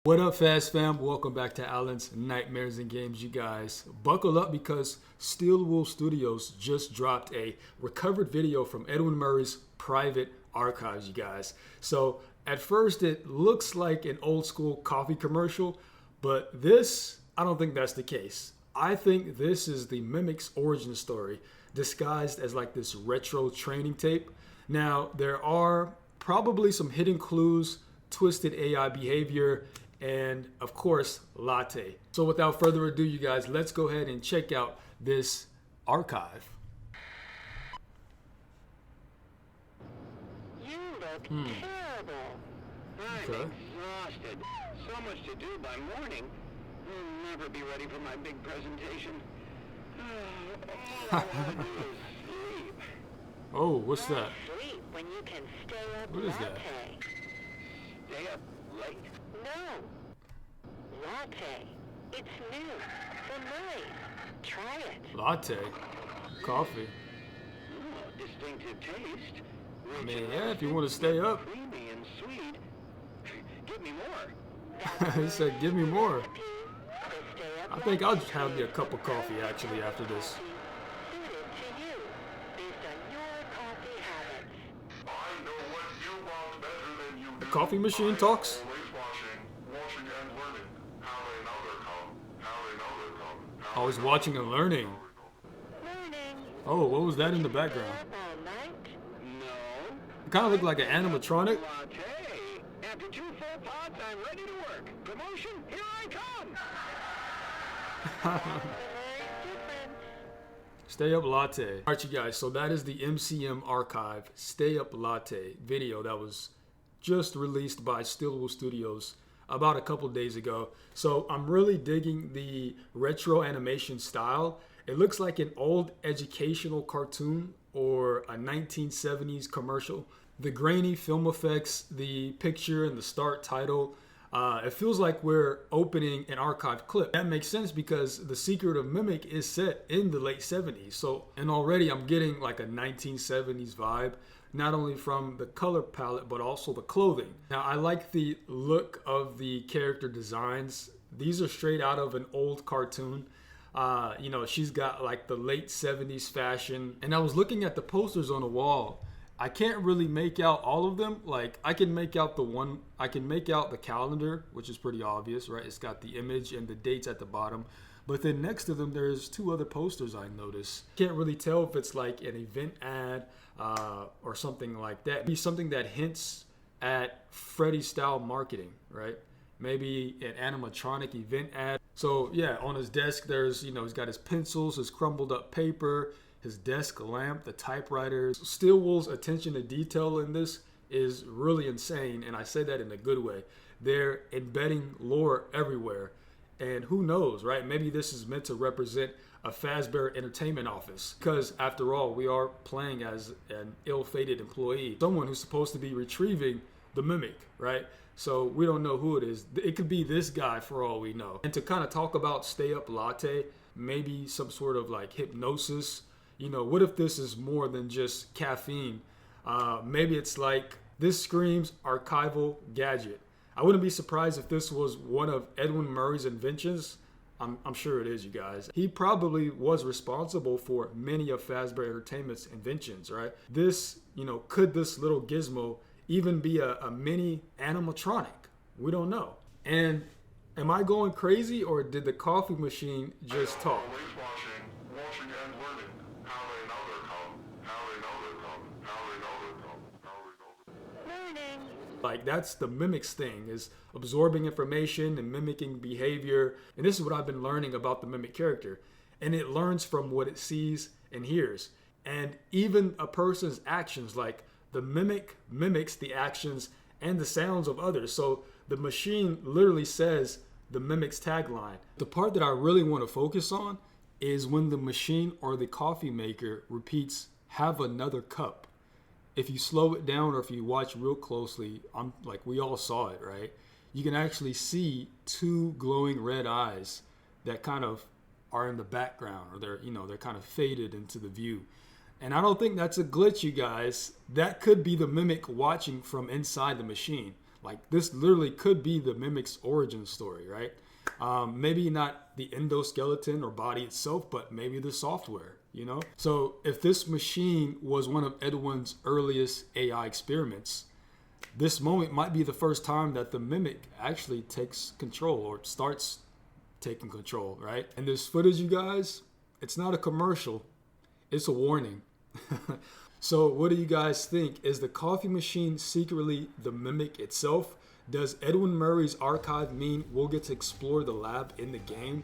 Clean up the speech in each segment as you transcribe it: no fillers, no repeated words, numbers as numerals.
What up, Fast Fam? Welcome back to Alan's Nightmares and Games, you guys. Buckle up because Steelwool Studios just dropped a recovered video from Edwin Murray's private archives, you guys. So at first it looks like an old school coffee commercial, but this, I don't think that's the case. I think this is the Mimic's origin story disguised as like this retro training tape. Now, there are probably some hidden clues, twisted AI behavior, and of course, latte. So without further ado, you guys, let's go ahead and check out this archive. You look terrible. I'm exhausted. So much to do by morning. I'll never be ready for my big presentation. All I want to do is sleep. Oh, what's that? Sleep when you can stay up What is that? latte. Stay up late? No. Latte. It's new. From Murray. Try it. Latte? Coffee? Oh, distinctive taste. I mean, yeah, if you want to stay up. Creamy and sweet. Give me more. He said, give me more. To stay up I think I'll just have me a cup of coffee actually after this. suited to you based on your coffee habits. I know what you want better than you The do. coffee machine talks? Always watching and learning. How another come, how another come. I was watching and learning. Morning. Oh, what was that in the background? Up all night? No. It kind of looked like an animatronic. Latte. After 2 full pots, I'm ready to work. Promotion, here I come. Very different. Stay Up Latte. All right, you guys, so that is the MCM archive Stay Up Latte video that was just released by Steelwool Studios about a couple days ago. So I'm really digging the retro animation style. It looks like an old educational cartoon or a 1970s commercial. The grainy film effects, the picture and the start title, it feels like we're opening an archived clip. That makes sense because The Secret of Mimic is set in the late 70s. So, and already I'm getting like a 1970s vibe, not only from the color palette, but also the clothing. Now, I like the look of the character designs. These are straight out of an old cartoon. You know, she's got like the late 70s fashion. And I was looking at the posters on the wall. I can't really make out all of them. Like I can make out the calendar, which is pretty obvious, right? It's got the image and the dates at the bottom. But then next to them, there's 2 other posters I noticed. Can't really tell if it's like an event ad or something like that. Maybe something that hints at Freddy style marketing, right? Maybe an animatronic event ad. So yeah, on his desk, there's, you know, he's got his pencils, his crumbled up paper, his desk lamp, the typewriter. Steelwool's attention to detail in this is really insane, and I say that in a good way. They're embedding lore everywhere, and who knows, right? Maybe this is meant to represent a Fazbear Entertainment office, because after all, we are playing as an ill-fated employee, someone who's supposed to be retrieving the Mimic, right? So we don't know who it is. It could be this guy for all we know. And to kind of talk about Stay Up Latte, maybe some sort of like hypnosis. You know, what if this is more than just caffeine? Maybe it's like, this screams archival gadget. I wouldn't be surprised if this was one of Edwin Murray's inventions. I'm sure it is, you guys. He probably was responsible for many of Fazbear Entertainment's inventions, right? This, you know, could this little gizmo even be a mini animatronic? We don't know. And am I going crazy, or did the coffee machine just talk? Always watching and learning. How another come, how another come, how another come, how another come. Morning. Like that's the Mimic's thing, is absorbing information and mimicking behavior. And this is what I've been learning about the Mimic character. And it learns from what it sees and hears. And even a person's actions, like the Mimic mimics the actions and the sounds of others. So the machine literally says the Mimic's tagline. The part that I really want to focus on is when the machine or the coffee maker repeats, "Have another cup." If you slow it down or if you watch real closely, we all saw it, right? You can actually see 2 glowing red eyes that kind of are in the background, or they're kind of faded into the view. And I don't think that's a glitch, you guys. That could be the Mimic watching from inside the machine. Like, this literally could be the Mimic's origin story, right? Maybe not the endoskeleton or body itself, but maybe the software, you know? So if this machine was one of Edwin's earliest AI experiments, this moment might be the first time that the Mimic actually takes control or starts taking control, right? And this footage, you guys, it's not a commercial, it's a warning. So what do you guys think? Is the coffee machine secretly the Mimic itself? Does Edwin Murray's archive mean we'll get to explore the lab in the game?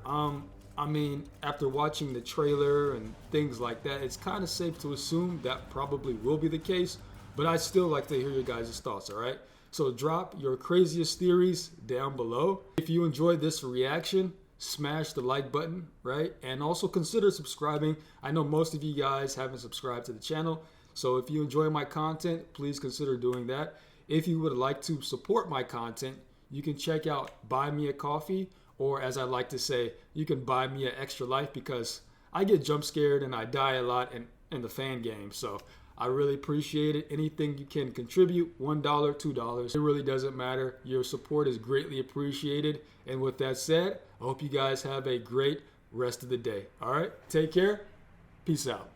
I mean, after watching the trailer and things like that, it's kind of safe to assume that probably will be the case, but I'd still like to hear your guys' thoughts, all right? So drop your craziest theories down below. If you enjoyed this reaction, smash the like button, right? And also consider subscribing. I know most of you guys haven't subscribed to the channel, so if you enjoy my content, please consider doing that. If you would like to support my content, you can check out Buy Me a Coffee, or as I like to say, you can buy me an extra life, because I get jump scared and I die a lot in the fan game. So I really appreciate it. Anything you can contribute, $1, $2, it really doesn't matter. Your support is greatly appreciated. And with that said, I hope you guys have a great rest of the day. All right, take care. Peace out.